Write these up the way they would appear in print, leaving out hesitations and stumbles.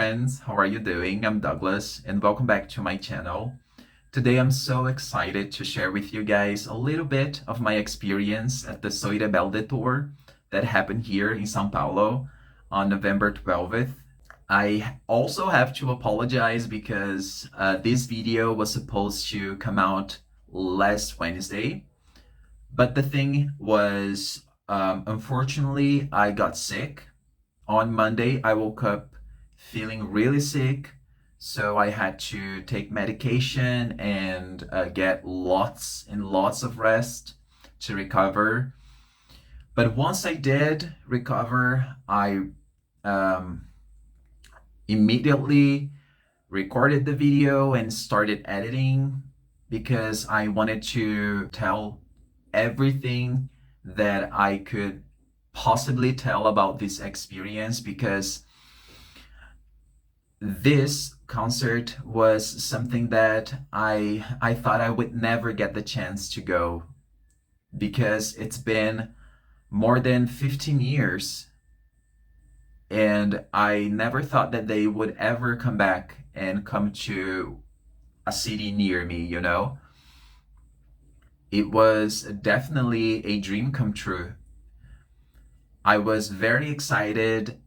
friends, how are you doing? I'm Douglas and welcome back to my channel. Today I'm so excited to share with you guys a little bit of my experience at the Rebelde tour that happened here in São Paulo on November 12th. I also have to apologize because this video was supposed to come out last Wednesday, but the thing was, unfortunately, I got sick. On Monday, I woke up feeling really sick, so I had to take medication and get lots and lots of rest to recover. But once I did recover, I immediately recorded the video and started editing because I wanted to tell everything that I could possibly tell about this experience, because this concert was something that I thought I would never get the chance to go, because it's been more than 15 years and I never thought that they would ever come back and come to a city near me, you know? It was definitely a dream come true. I was very excited.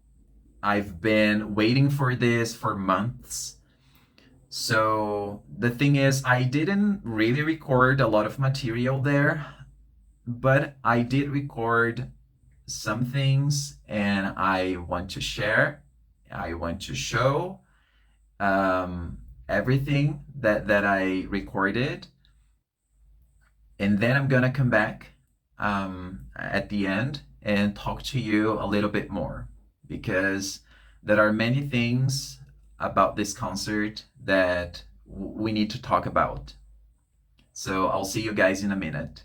I've been waiting for this for months. So the thing is, I didn't really record a lot of material there, but I did record some things and I want to share. I want to show everything that I recorded. And then I'm gonna come back at the end and talk to you a little bit more, because there are many things about this concert that we need to talk about. So I'll see you guys in a minute.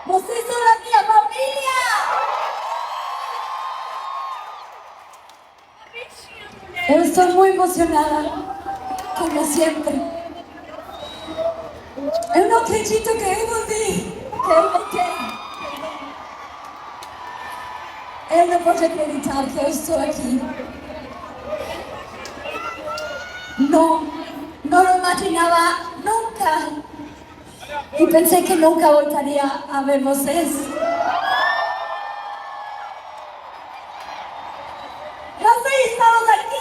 Vocês são a minha família! Eu estou muito emocionada, como sempre. Eu não acredito que eu voltei, que eu voltei. Eu não posso acreditar que eu estou aqui. Não, não lo imaginava nunca. E pensei que nunca voltaria a ver vocês. Nós estamos aqui!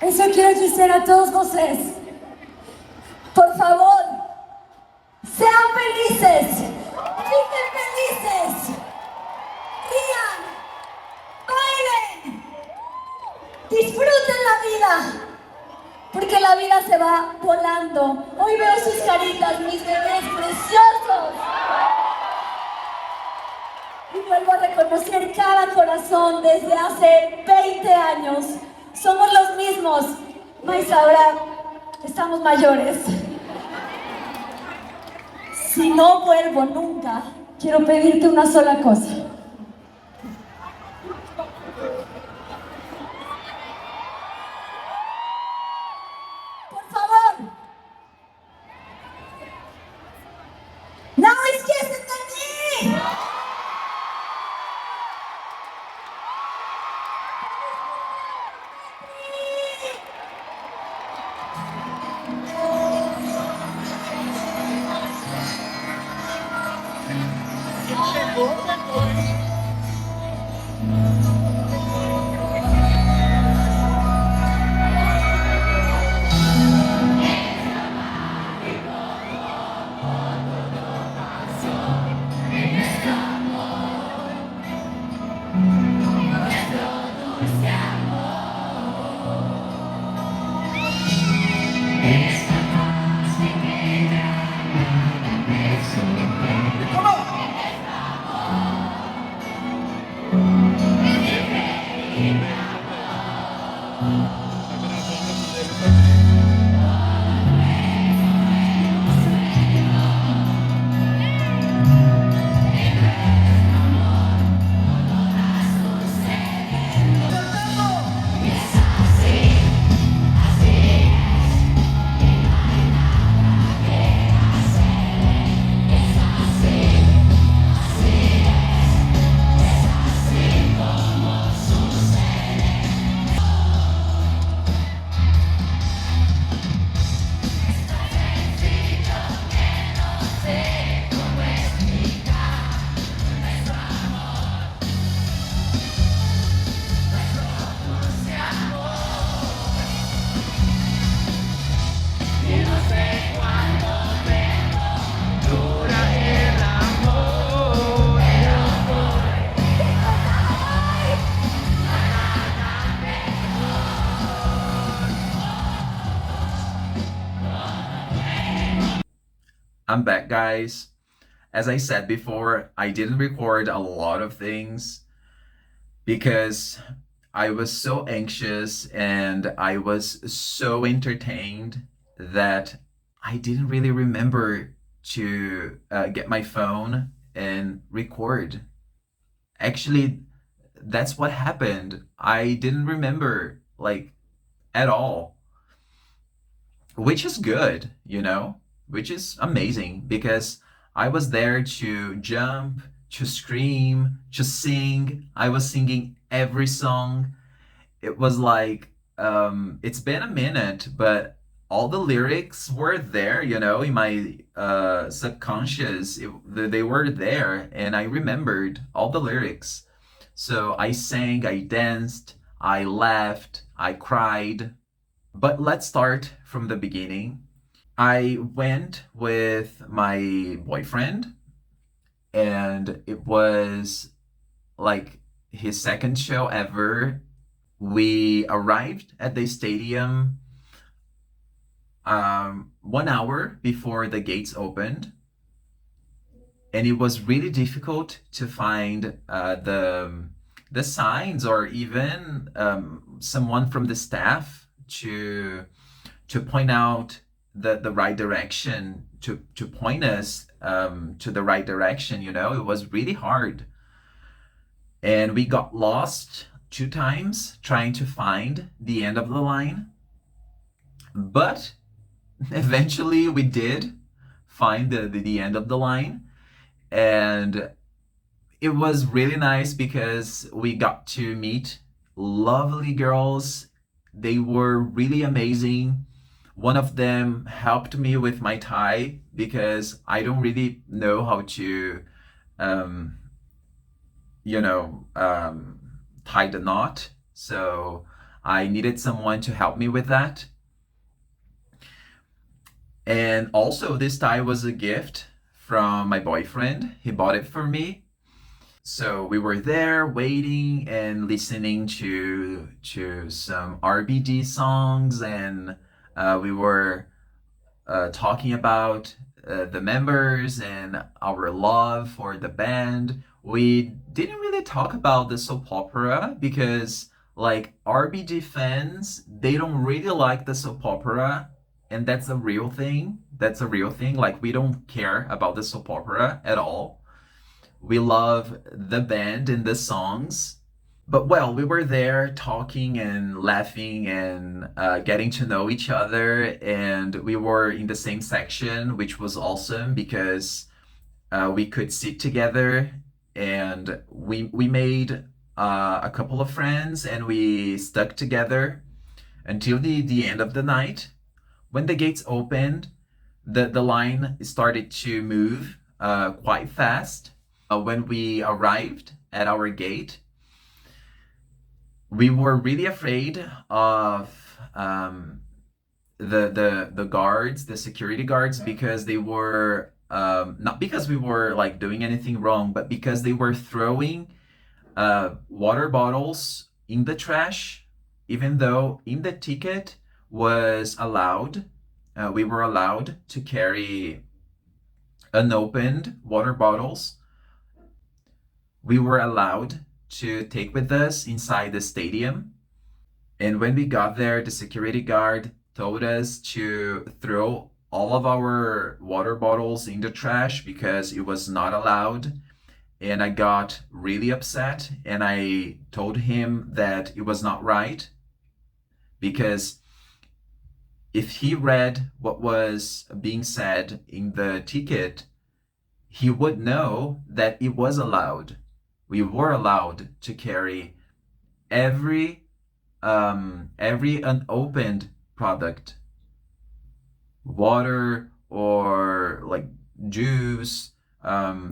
Isso eu quero dizer a todos vocês. Por favor, sejam felizes! Fiquem felizes! Riam! Bailen! Disfruten la vida! Porque la vida se va volando. Hoy veo sus caritas, mis bebés preciosos. Y vuelvo a reconocer cada corazón desde hace 20 años. Somos los mismos, mas ahora estamos mayores. Si no vuelvo nunca, quiero pedirte una sola cosa. Por favor, no esqueçam de mim! I'm back, guys. As I said before, I didn't record a lot of things because I was so anxious and I was so entertained that I didn't really remember to get my phone and record. Actually, that's what happened. I didn't remember, like, at all, which is good, which is amazing because I was there to jump, to scream, to sing. I was singing every song. It was like, it's been a minute, but all the lyrics were there, in my subconscious. They were there, and I remembered all the lyrics. So I sang, I danced, I laughed, I cried. But let's start from the beginning. I went with my boyfriend and it was like his second show ever. We arrived at the stadium 1 hour before the gates opened, and it was really difficult to find the signs or even someone from the staff to point out the right direction, to point us to the right direction. It was really hard, and we got lost 2 times trying to find the end of the line, but eventually we did find the end of the line. And it was really nice because we got to meet lovely girls. They were really amazing. One of them helped me with my tie because I don't really know how to, um, tie the knot. So I needed someone to help me with that. And also, this tie was a gift from my boyfriend. He bought it for me. So we were there waiting and listening to some RBD songs, and we were talking about the members and our love for the band. We didn't really talk about the soap opera because, like, RBD fans, they don't really like the soap opera, and that's a real thing. That's a real thing. Like, we don't care about the soap opera at all. We love the band and the songs. But well, we were there talking and laughing and getting to know each other, and we were in the same section, which was awesome because we could sit together, and we made a couple of friends, and we stuck together until the end of the night. When the gates opened, the line started to move quite fast. When we arrived at our gate, we were really afraid of the guards, the security guards, because they were not because we were like doing anything wrong, but because they were throwing water bottles in the trash, even though in the ticket was allowed. We were allowed to carry unopened water bottles. We were allowed to take with us inside the stadium. And when we got there, the security guard told us to throw all of our water bottles in the trash because it was not allowed. And I got really upset, and I told him that it was not right because if he read what was being said in the ticket, he would know that it was allowed. We were allowed to carry every unopened product, water or like juice,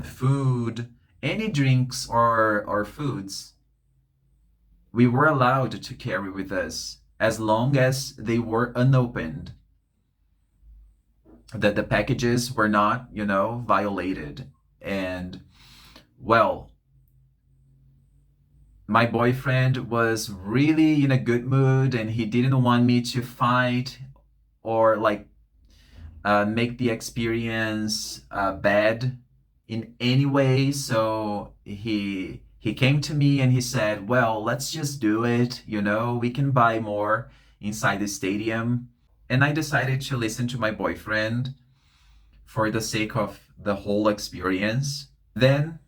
food, any drinks or foods. We were allowed to carry with us as long as they were unopened, that the packages were not, violated. And well, my boyfriend was really in a good mood, and he didn't want me to fight or like make the experience bad in any way. So he came to me and he said, "Well, let's just do it. We can buy more inside the stadium." And I decided to listen to my boyfriend for the sake of the whole experience. Then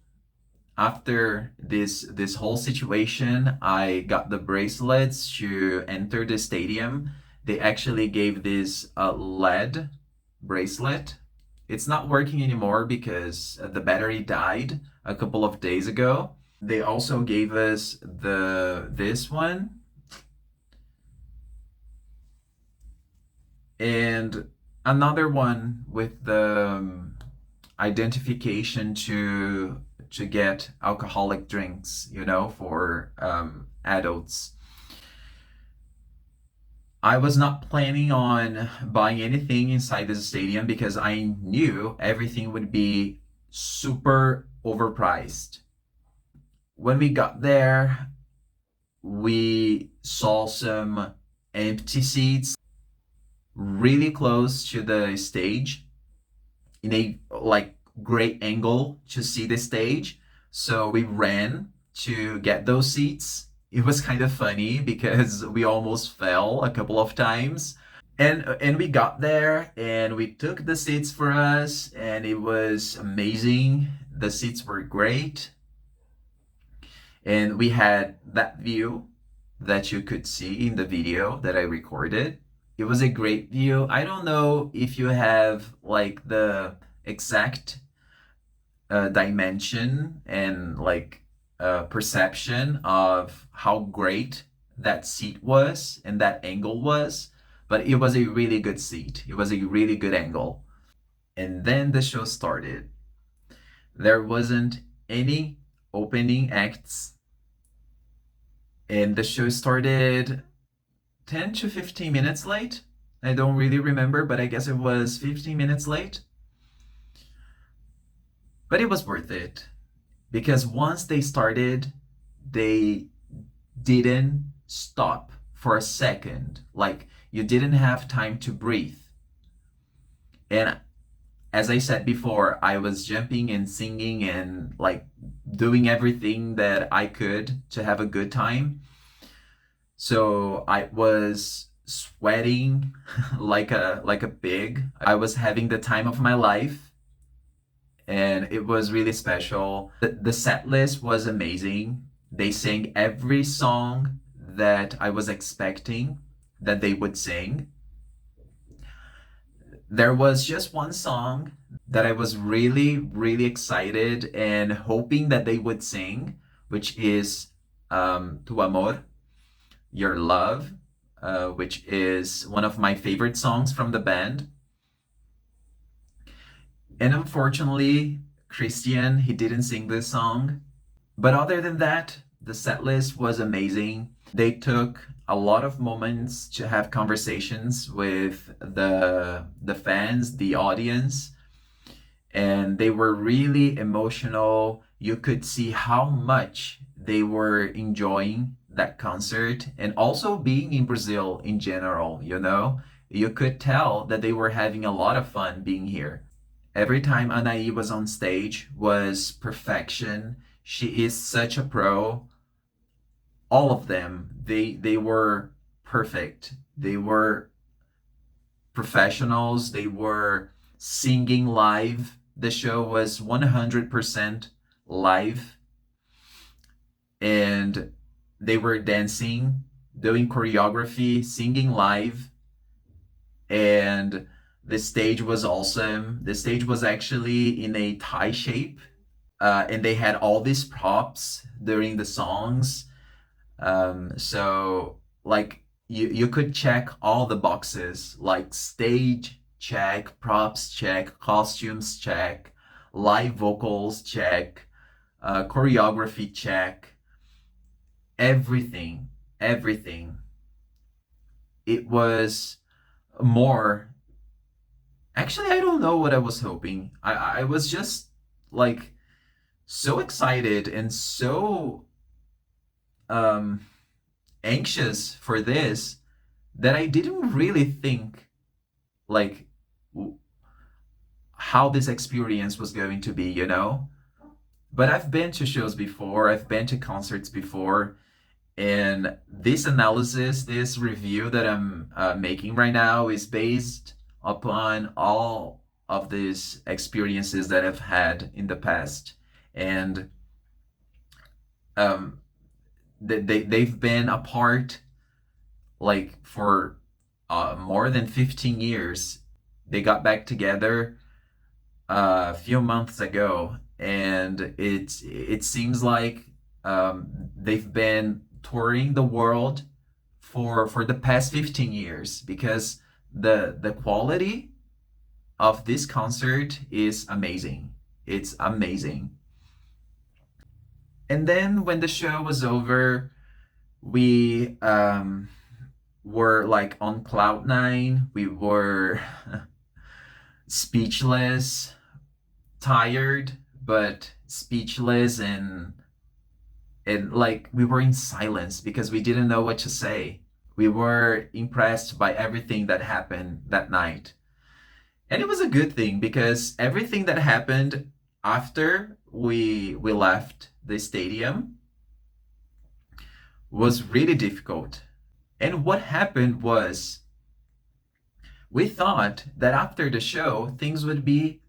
after this whole situation, I got the bracelets to enter the stadium. They actually gave this LED bracelet. It's not working anymore because the battery died a couple of days ago. They also gave us this one and another one with the identification to get alcoholic drinks, for adults. I was not planning on buying anything inside the stadium because I knew everything would be super overpriced. When we got there, we saw some empty seats really close to the stage in a like great angle to see the stage. So we ran to get those seats. It was kind of funny because we almost fell a couple of times. And we got there and we took the seats for us and it was amazing. The seats were great. And we had that view that you could see in the video that I recorded. It was a great view. I don't know if you have like the exact dimension and like perception of how great that seat was and that angle was, but it was a really good seat. It was a really good angle. And then the show started. There wasn't any opening acts, and the show started 10 to 15 minutes late. I don't really remember, but I guess it was 15 minutes late. But it was worth it because once they started, they didn't stop for a second. Like you didn't have time to breathe. And as I said before, I was jumping and singing and like doing everything that I could to have a good time. So I was sweating like a pig. I was having the time of my life and it was really special. The set list was amazing. They sang every song that I was expecting that they would sing. There was just one song that I was really, really excited and hoping that they would sing, which is Tu Amor, Your Love, which is one of my favorite songs from the band. And unfortunately, Christian, he didn't sing this song. But other than that, the set list was amazing. They took a lot of moments to have conversations with the fans, the audience, and they were really emotional. You could see how much they were enjoying that concert and also being in Brazil in general, you know? You could tell that they were having a lot of fun being here. Every time Anaí was on stage was perfection. She is such a pro. All of them, they were perfect. They were professionals. They were singing live. The show was 100% live. And they were dancing, doing choreography, singing live. And the stage was awesome. The stage was actually in a tie shape. And they had all these props during the songs. So like you could check all the boxes, like stage check, props check, costumes check, live vocals check, choreography check, everything, everything. It was more. Actually, I don't know what I was hoping. I was just like so excited and so anxious for this that I didn't really think like how this experience was going to be, you know? But I've been to shows before, I've been to concerts before, and this analysis, this review that I'm making right now is based upon all of these experiences that I've had in the past. And they've been apart like for more than 15 years. They got back together a few months ago, and it seems like they've been touring the world for the past 15 years because the quality of this concert is amazing. It's amazing. And then when the show was over, we were like on cloud nine. We were speechless, tired, but speechless, and like we were in silence because we didn't know what to say. We were impressed by everything that happened that night. And it was a good thing because everything that happened after we left the stadium was really difficult. And what happened was we thought that after the show things would be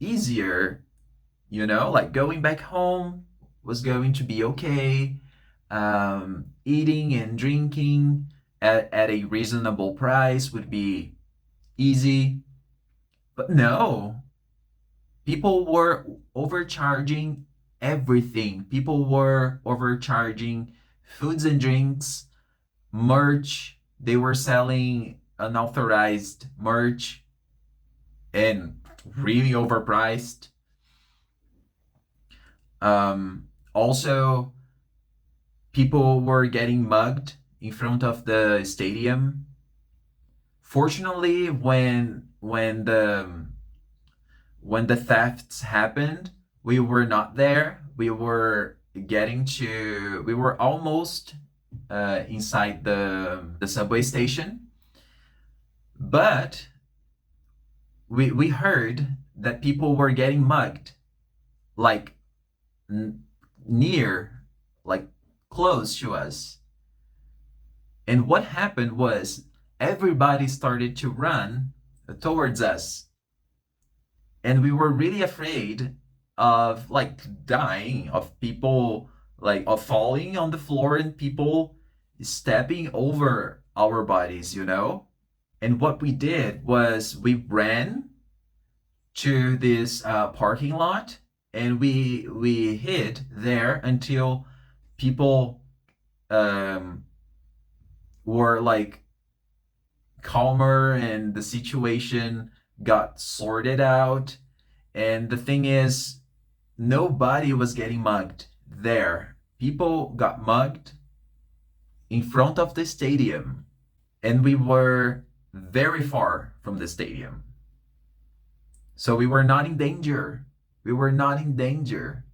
easier, like going back home was going to be okay. Eating and drinking at a reasonable price would be easy. But no, people were overcharging everything. People were overcharging foods and drinks, merch. They were selling unauthorized merch and really overpriced. Also, people were getting mugged in front of the stadium. Fortunately, when the thefts happened, we were not there. We were almost inside the subway station, but we heard that people were getting mugged, like near, like close to us. And what happened was everybody started to run towards us. And we were really afraid of like dying, of people like of falling on the floor and people stepping over our bodies. And what we did was we ran to this parking lot and we hid there until people were like calmer and the situation got sorted out. And the thing is, nobody was getting mugged there. People got mugged in front of the stadium, and we were very far from the stadium. So we were not in danger. We were not in danger.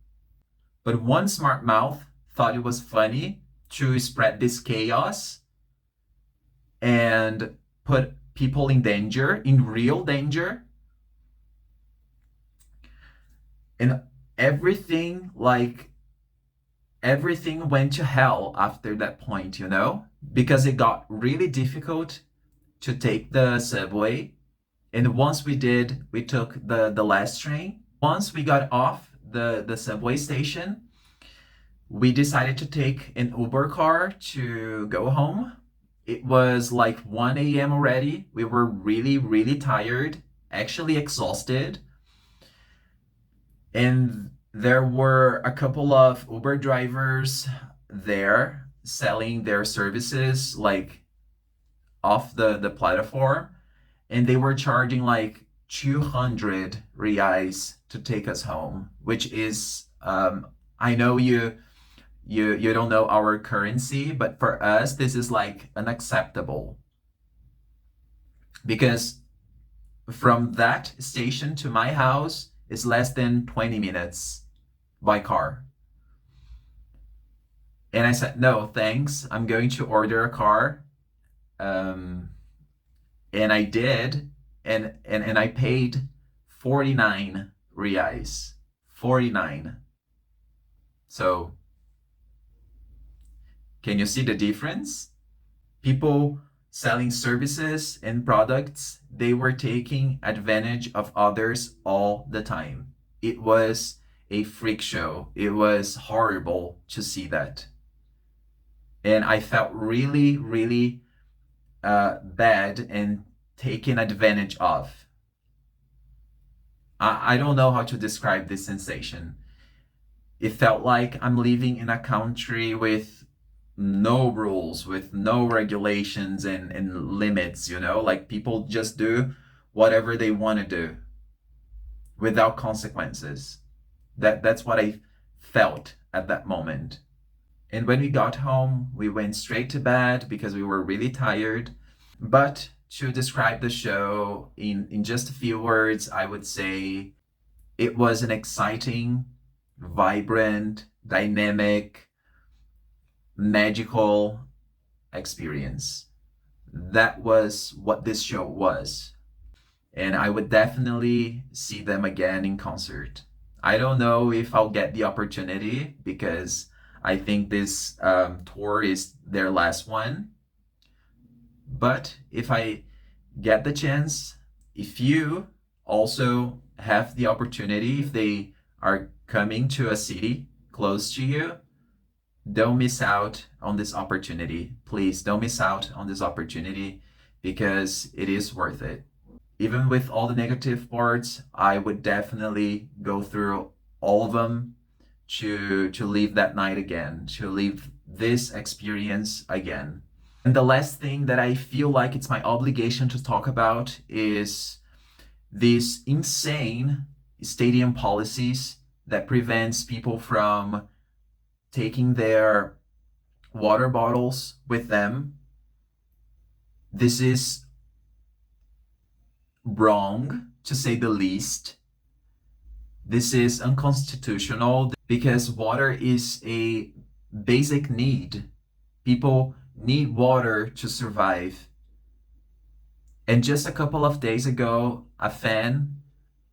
But one smart mouth thought it was funny to spread this chaos and put people in danger, in real danger. And everything went to hell after that point, because it got really difficult to take the subway. And once we did, we took the last train. Once we got off the subway station, we decided to take an Uber car to go home. It was like 1 a.m. already. We were really, really tired, actually exhausted. And there were a couple of Uber drivers there selling their services like off the platform. And they were charging like 200 reais to take us home, which is, I know you don't know our currency, but for us, this is like unacceptable. Because from that station to my house is less than 20 minutes by car. And I said, no, thanks. I'm going to order a car. And I did, and I paid 49 reais. 49. So, can you see the difference? People selling services and products, they were taking advantage of others all the time. It was a freak show. It was horrible to see that. And I felt really, really bad and taken advantage of. I don't know how to describe this sensation. It felt like I'm living in a country with no rules, with no regulations and limits, like people just do whatever they want to do without consequences. That's what I felt at that moment. And when we got home, we went straight to bed because we were really tired. But to describe the show in just a few words, I would say It was an exciting, vibrant, dynamic, magical experience. That was what this show was. And I would definitely see them again in concert. I don't know if I'll get the opportunity because I think this tour is their last one. But if I get the chance, if you also have the opportunity, if they are coming to a city close to you, don't miss out on this opportunity. Please don't miss out on this opportunity because it is worth it. Even with all the negative parts, I would definitely go through all of them to live that night again, to live this experience again. And the last thing that I feel like it's my obligation to talk about is these insane stadium policies that prevents people from taking their water bottles with them. This is wrong, to say the least. This is unconstitutional because water is a basic need. People need water to survive. And just a couple of days ago, a fan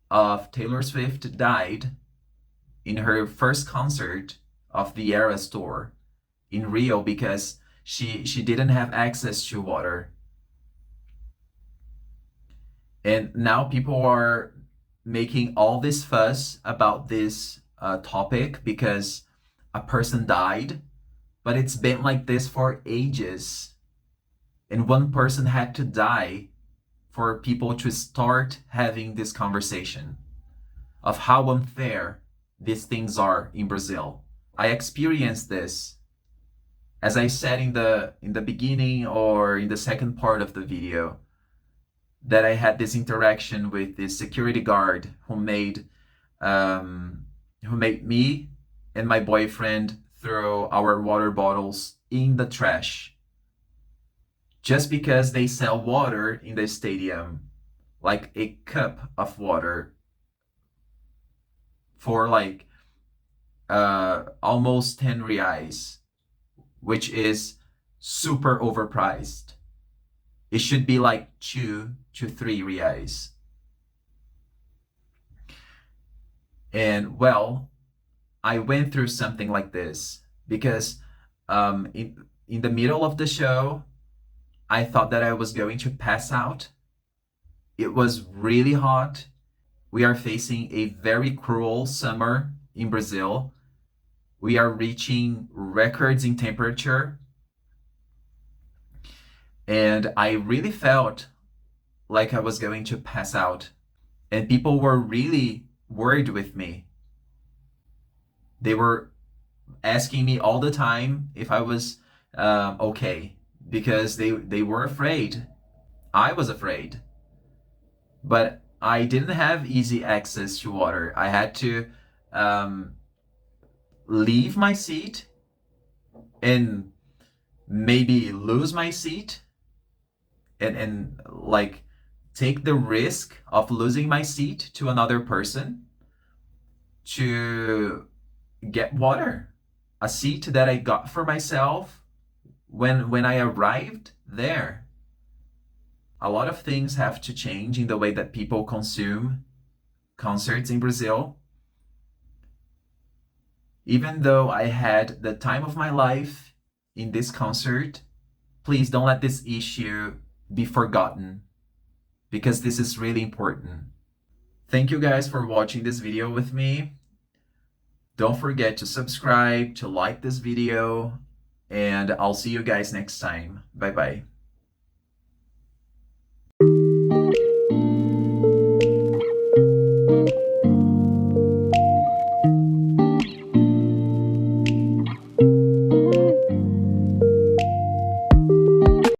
of Taylor Swift died in her first concert of the Eras tour in Rio because she didn't have access to water. And now people are making all this fuss about this topic because a person died, but it's been like this for ages. And one person had to die for people to start having this conversation of how unfair these things are in Brazil. I experienced this, as I said in the beginning or in the second part of the video, that I had this interaction with this security guard who made me and my boyfriend throw our water bottles in the trash just because they sell water in the stadium, like a cup of water for like almost 10 reais, which is super overpriced. It should be like 2 to 3 reais. And well, I went through something like this because in the middle of the show, I thought that I was going to pass out. It was really hot. We are facing a very cruel summer in Brazil. We are reaching records in temperature. And I really felt like I was going to pass out. And people were really worried with me. They were asking me all the time if I was okay, because they were afraid. I was afraid. But I didn't have easy access to water. I had to leave my seat and maybe lose my seat and like take the risk of losing my seat to another person to get water. A seat that I got for myself when I arrived there. A lot of things have to change in the way that people consume concerts in Brazil. Even though I had the time of my life in this concert, please don't let this issue be forgotten because this is really important. Thank you guys for watching this video with me. Don't forget to subscribe, to like this video, and I'll see you guys next time. Bye bye.